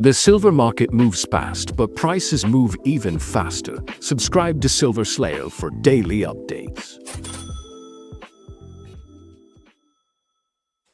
The silver market moves fast, but prices move even faster. Subscribe to Silver Slayer for daily updates.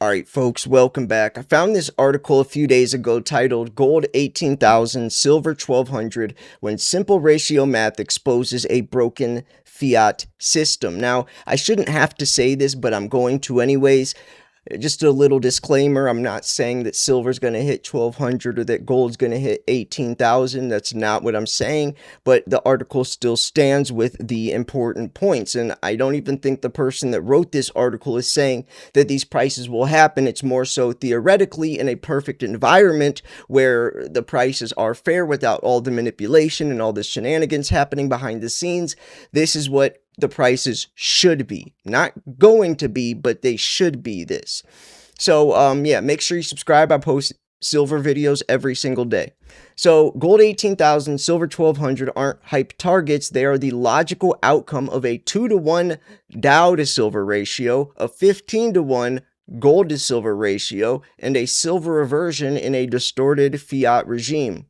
All right, folks, welcome back. I found this article a few days ago titled Gold 18,000, Silver 1,200, when simple ratio math exposes a broken fiat system. Now, I shouldn't have to say this, but I'm going to anyways. Just a little disclaimer, I'm not saying that silver's going to hit 1,200 or that gold's going to hit 18,000. That's not what I'm saying, but the article still stands with the important points. And I don't even think the person that wrote this article is saying that these prices will happen. It's more so theoretically in a perfect environment where the prices are fair without all the manipulation and all the shenanigans happening behind the scenes. This is what the prices should be. Not going to be, but they should be this. So, yeah, make sure you subscribe. I post silver videos every single day. So, gold 18,000, silver 1,200 aren't hype targets. They are the logical outcome of a 2-to-1 Dow to silver ratio, a 15-to-1 gold to silver ratio, and a silver reversion in a distorted fiat regime.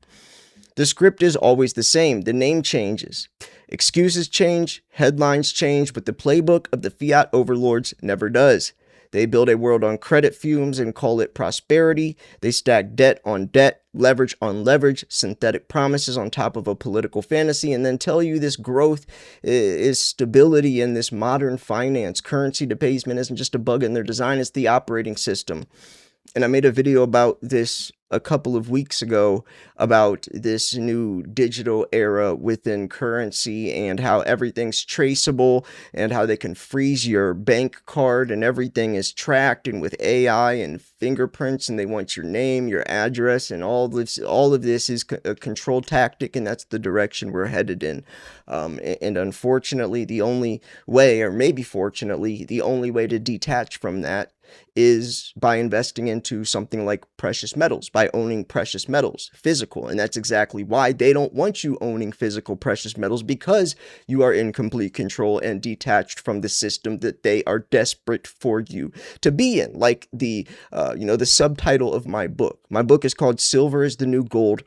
The script is always the same. The name changes. Excuses change, headlines change, but the playbook of the fiat overlords never does. They build a world on credit fumes and call it prosperity. They stack debt on debt, leverage on leverage, synthetic promises on top of a political fantasy, and then tell you this growth is stability in this modern finance. Currency debasement isn't just a bug in their design, it's the operating system. And I made a video about this a couple of weeks ago about this new digital era within currency and how everything's traceable and how they can freeze your bank card and everything is tracked and with AI and fingerprints, and they want your name, your address, and all of this is a control tactic, and that's the direction we're headed in. And unfortunately, the only way, or maybe fortunately, the only way to detach from that is by investing into something like precious metals, by owning precious metals, physical. And that's exactly why they don't want you owning physical precious metals, because you are in complete control and detached from the system that they are desperate for you to be in. Like the subtitle of my book. My book is called Silver is the New Gold.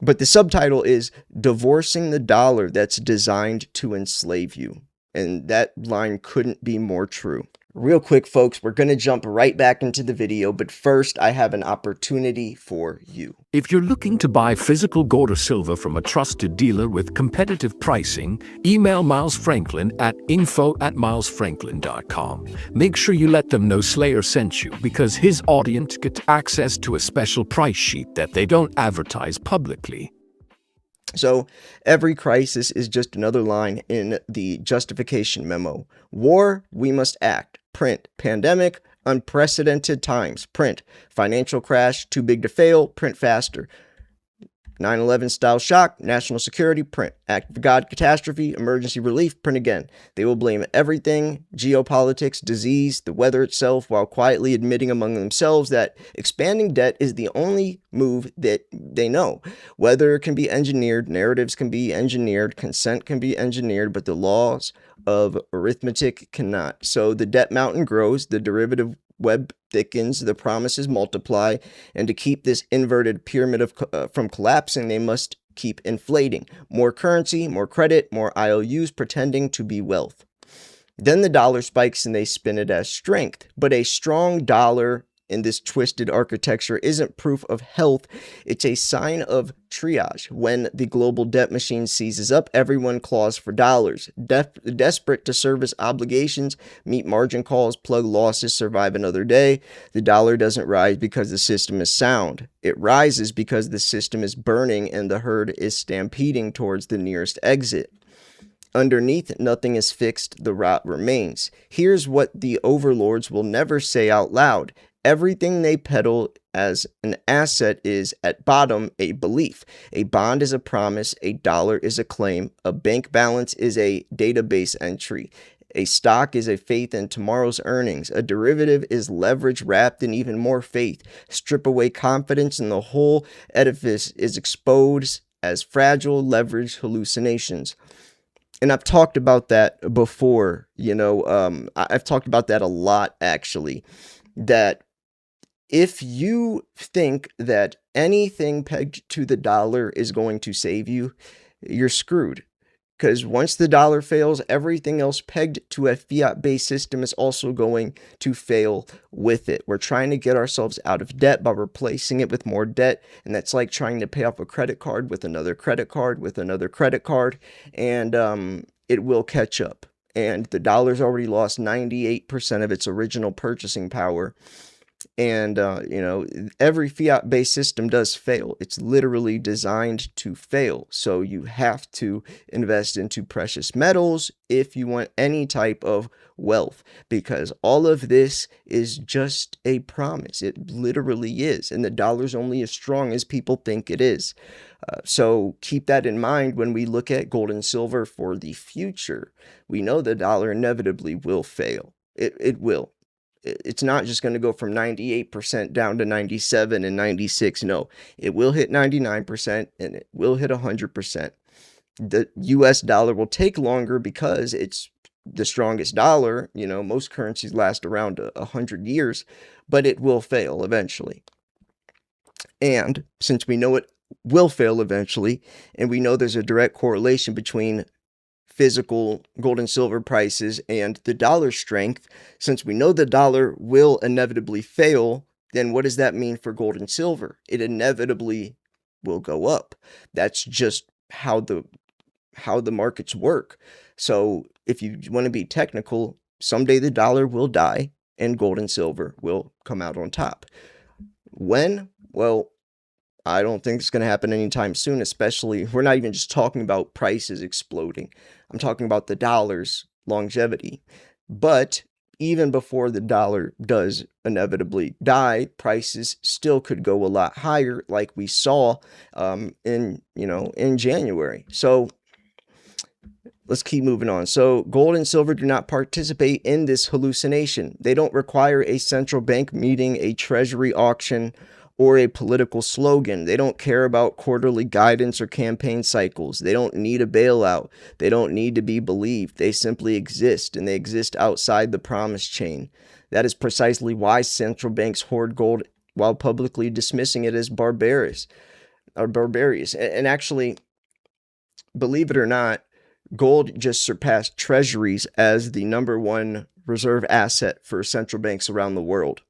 But the subtitle is Divorcing the Dollar That's Designed to Enslave You. And that line couldn't be more true. Real quick, folks, we're going to jump right back into the video, but first I have an opportunity for you. If you're looking to buy physical gold or silver from a trusted dealer with competitive pricing, email Miles Franklin at info@milesfranklin.com. Make sure you let them know Slayer sent you, because his audience gets access to a special price sheet that they don't advertise publicly. So every crisis is just another line in the justification memo. War, we must act. Print. Pandemic, unprecedented times. Print. Financial crash, too big to fail. Print faster. 9/11 style shock, national security, print. Act of God, catastrophe, emergency relief, print again. They will blame everything, geopolitics, disease, the weather itself, while quietly admitting among themselves that expanding debt is the only move that they know. Weather can be engineered, narratives can be engineered, consent can be engineered, but the laws of arithmetic cannot. So the debt mountain grows, the derivative web thickens, the promises multiply, and to keep this inverted pyramid from collapsing, they must keep inflating. More currency, more credit, more IOUs pretending to be wealth. Then the dollar spikes and they spin it as strength. But a strong dollar in this twisted architecture isn't proof of health. It's a sign of triage. When the global debt machine seizes up, everyone claws for dollars. Desperate to service obligations, meet margin calls, plug losses, survive another day. The dollar doesn't rise because the system is sound. It rises because the system is burning and the herd is stampeding towards the nearest exit. Underneath, nothing is fixed, the rot remains. Here's what the overlords will never say out loud. Everything they peddle as an asset is, at bottom, a belief. A bond is a promise, a dollar is a claim, a bank balance is a database entry. A stock is a faith in tomorrow's earnings. A derivative is leverage wrapped in even more faith. Strip away confidence and the whole edifice is exposed as fragile leverage hallucinations. And I've talked about that before, I've talked about that a lot, actually, that if you think that anything pegged to the dollar is going to save you, you're screwed. Because once the dollar fails, everything else pegged to a fiat-based system is also going to fail with it. We're trying to get ourselves out of debt by replacing it with more debt, and that's like trying to pay off a credit card with another credit card with another credit card, and it will catch up. And the dollar's already lost 98% of its original purchasing power. And, every fiat based system does fail. It's literally designed to fail. So you have to invest into precious metals if you want any type of wealth, because all of this is just a promise. It literally is. And the dollar's only as strong as people think it is. So keep that in mind when we look at gold and silver for the future. We know the dollar inevitably will fail. It will. It's not just going to go from 98% down to 97 and 96. No, it will hit 99% and it will hit 100%. The US dollar will take longer because it's the strongest dollar. Most currencies last around 100 years, but it will fail eventually. And since we know it will fail eventually, and we know there's a direct correlation between physical gold and silver prices and the dollar strength, since we know the dollar will inevitably fail, then what does that mean for gold and silver? It inevitably will go up. That's just how the markets work. So if you want to be technical, someday the dollar will die and gold and silver will come out on top. When? Well, I don't think it's going to happen anytime soon, especially we're not even just talking about prices exploding. I'm talking about the dollar's longevity. But even before the dollar does inevitably die, prices still could go a lot higher, like we saw in January. So let's keep moving on. So gold and silver do not participate in this hallucination. They don't require a central bank meeting, a treasury auction, or a political slogan. They don't care about quarterly guidance or campaign cycles. They don't need a bailout. They don't need to be believed. They simply exist, and they exist outside the promise chain. That is precisely why central banks hoard gold while publicly dismissing it as barbarous. And actually, believe it or not, gold just surpassed treasuries as the number one reserve asset for central banks around the world.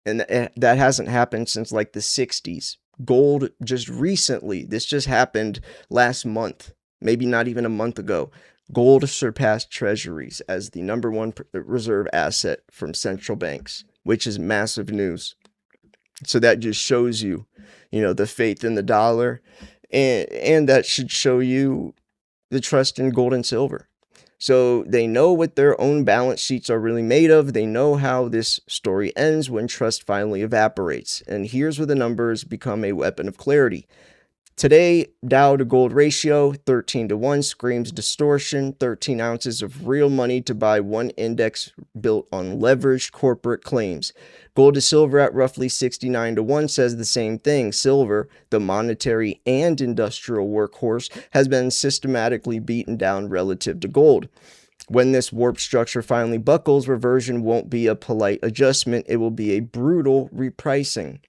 And that hasn't happened since like the 60s. Gold just recently, this just happened last month, maybe not even a month ago. Gold surpassed treasuries as the number one reserve asset from central banks, which is massive news. So that just shows you, the faith in the dollar, and that should show you the trust in gold and silver. So they know what their own balance sheets are really made of. They know how this story ends when trust finally evaporates. And here's where the numbers become a weapon of clarity. Today, Dow to gold ratio 13-1 screams distortion. 13 ounces of real money to buy one index built on leveraged corporate claims. Gold to silver at roughly 69-1 says the same thing. Silver, the monetary and industrial workhorse, has been systematically beaten down relative to gold. When this warp structure finally buckles, reversion won't be a polite adjustment. It will be a brutal repricing.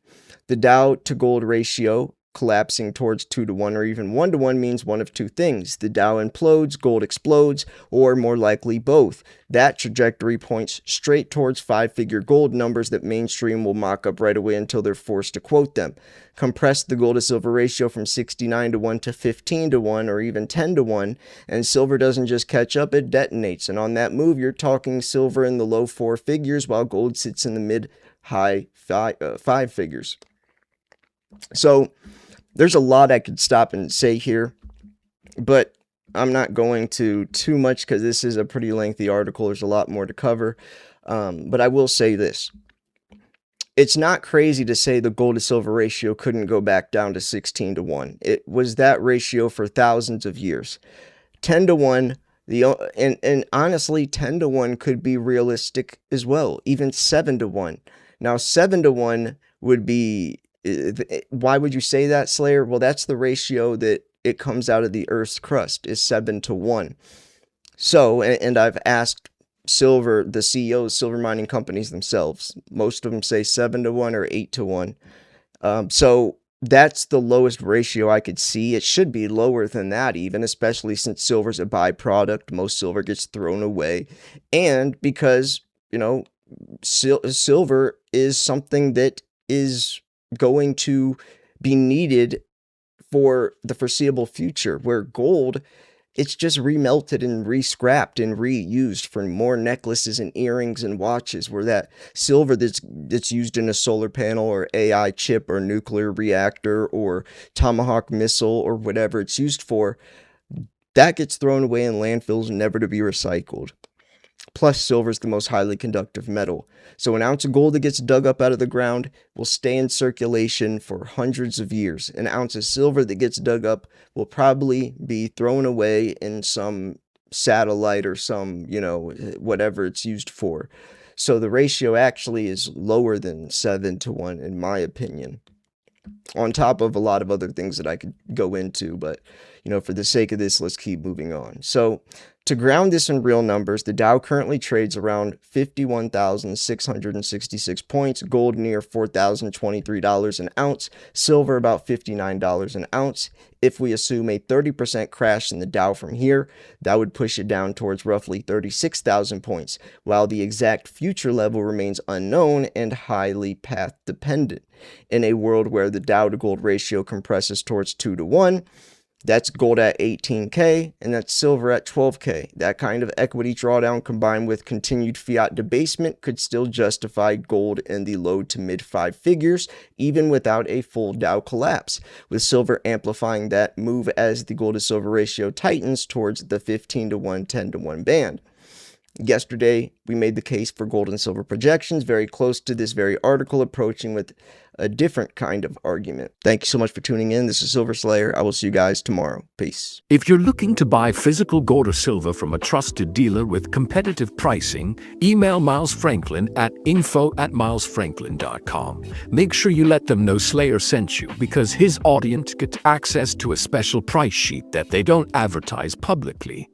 The Dow to gold ratio collapsing towards 2-1 or even 1-1 means one of two things. The Dow implodes, gold explodes, or more likely both. That trajectory points straight towards five-figure gold numbers that mainstream will mock up right away until they're forced to quote them. Compress the gold to silver ratio from 69-1 to 15-1 or even 10-1, and silver doesn't just catch up, it detonates. And on that move, you're talking silver in the low four figures while gold sits in the mid-high five figures. So there's a lot I could stop and say here, but I'm not going to too much because this is a pretty lengthy article. There's a lot more to cover, but I will say this. It's not crazy to say the gold to silver ratio couldn't go back down to 16-1. It was that ratio for thousands of years. 10-1, and honestly, 10-1 could be realistic as well, even 7-1. Now, 7-1 would be... Why would you say that, Slayer? Well, that's the ratio that it comes out of the Earth's crust, is 7-1. So, and I've asked silver, the CEOs, silver mining companies themselves. Most of them say 7-1 or 8-1. So that's the lowest ratio I could see. It should be lower than that, even, especially since silver's a byproduct. Most silver gets thrown away. And because, silver is something that is going to be needed for the foreseeable future, where gold, it's just remelted and re-scrapped and reused for more necklaces and earrings and watches, where that silver that's used in a solar panel or AI chip or nuclear reactor or Tomahawk missile or whatever it's used for, that gets thrown away in landfills, never to be recycled. Plus, silver is the most highly conductive metal. So an ounce of gold that gets dug up out of the ground will stay in circulation for hundreds of years. An ounce of silver that gets dug up will probably be thrown away in some satellite or some, whatever it's used for. So the ratio actually is lower than 7-1, in my opinion, on top of a lot of other things that I could go into. But, for the sake of this, let's keep moving on. So to ground this in real numbers, the Dow currently trades around 51,666 points, gold near $4,023 an ounce, silver about $59 an ounce. If we assume a 30% crash in the Dow from here, that would push it down towards roughly 36,000 points, while the exact future level remains unknown and highly path dependent. In a world where the Dow to gold ratio compresses towards 2-1, that's gold at 18K and that's silver at 12K. That kind of equity drawdown combined with continued fiat debasement could still justify gold in the low to mid 5 figures, even without a full Dow collapse, with silver amplifying that move as the gold to silver ratio tightens towards the 15-1, 10-1 band. Yesterday, we made the case for gold and silver projections, very close to this very article, approaching with a different kind of argument. Thank you so much for tuning in. This is Silver Slayer. I will see you guys tomorrow. Peace. If you're looking to buy physical gold or silver from a trusted dealer with competitive pricing, email Miles Franklin at info@milesfranklin.com. Make sure you let them know Slayer sent you, because his audience gets access to a special price sheet that they don't advertise publicly.